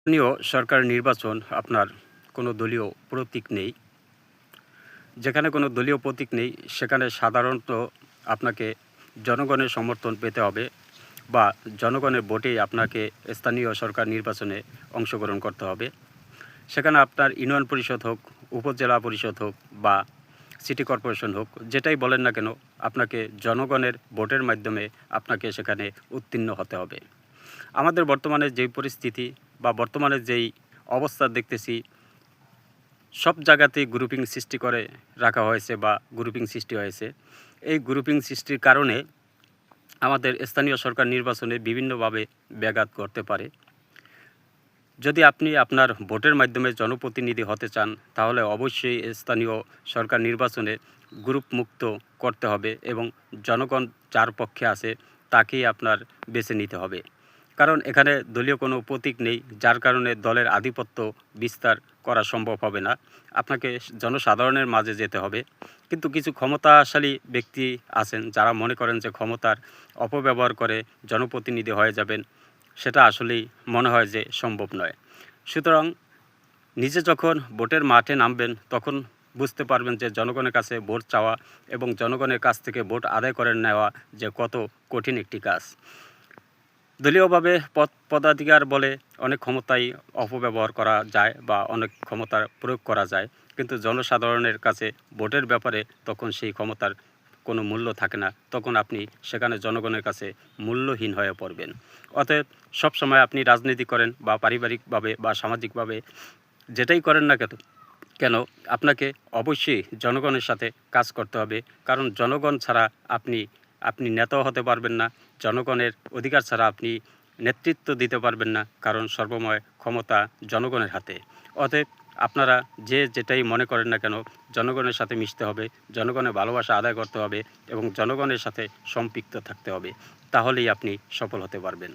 স্থানীয় সরকার নির্বাচন আপনার কোনো দলীয় প্রতীক নেই। যেখানে কোনো দলীয় প্রতীক নেই সেখানে সাধারণত আপনাকে জনগণের সমর্থন পেতে হবে বা জনগণের ভোটেই আপনাকে স্থানীয় সরকার নির্বাচনে অংশগ্রহণ করতে হবে। সেখানে আপনার ইউনিয়ন পরিষদ হোক, উপজেলা পরিষদ হোক বা সিটি কর্পোরেশন হোক, যেটাই বলেন না কেন আপনাকে জনগণের ভোটের মাধ্যমে আপনাকে সেখানে উত্তীর্ণ হতে হবে। আমাদের বর্তমানে যেই পরিস্থিতি বা বর্তমানে যেই অবস্থা দেখতেছি, সব জায়গাতেই গ্রুপিং সৃষ্টি করে রাখা হয়েছে বা গ্রুপিং সৃষ্টি হয়েছে। এই গ্রুপিং সৃষ্টির কারণে আমাদের স্থানীয় সরকার নির্বাচনে বিভিন্নভাবে ব্যাঘাত ঘটতে পারে। যদি আপনি আপনার ভোটের মাধ্যমে জনপ্রতিনিধি হতে চান, তাহলে অবশ্যই স্থানীয় সরকার নির্বাচনে গ্রুপ মুক্ত করতে হবে এবং জনগণ যার পক্ষে আছে তাকেই আপনার বেছে নিতে হবে। কারণ এখানে দলীয় কোনো প্রতীক নেই, যার কারণে দলের আধিপত্য বিস্তার করা সম্ভব হবে না। আপনাকে জনসাধারণের মাঝে যেতে হবে। কিন্তু কিছু ক্ষমতাশালী ব্যক্তি আছেন যারা মনে করেন যে ক্ষমতার অপব্যবহার করে জনপ্রতিনিধি হয়ে যাবেন। সেটা আসলেই মনে হয় যে সম্ভব নয়। সুতরাং নিজে যখন ভোটের মাঠে নামবেন তখন বুঝতে পারবেন যে জনগণের কাছে ভোট চাওয়া এবং জনগণের কাছ থেকে ভোট আদায় করে নেওয়া যে কত কঠিন একটি কাজ। দলীয়ভাবে পদাধিকার বলে অনেক ক্ষমতাই অপব্যবহার করা যায় বা অনেক ক্ষমতার প্রয়োগ করা যায়, কিন্তু জনসাধারণের কাছে ভোটের ব্যাপারে তখন সেই ক্ষমতার কোনো মূল্য থাকে না। তখন আপনি সেখানে জনগণের কাছে মূল্যহীন হয়ে পড়বেন। অতএব সবসময় আপনি রাজনীতি করেন বা পারিবারিকভাবে বা সামাজিকভাবে যেটাই করেন না কেন আপনাকে অবশ্যই জনগণের সাথে কাজ করতে হবে। কারণ জনগণ ছাড়া আপনি নেতাও হতে পারবেন না। জনগণের অধিকার ছাড়া আপনি নেতৃত্ব দিতে পারবেন না, কারণ সর্বময় ক্ষমতা জনগণের হাতে। অতএব আপনারা যে যেটাই মনে করেন না কেন, জনগণের সাথে মিশতে হবে, জনগণের ভালোবাসা আদায় করতে হবে এবং জনগণের সাথে সম্পৃক্ত থাকতে হবে। তাহলেই আপনি সফল হতে পারবেন।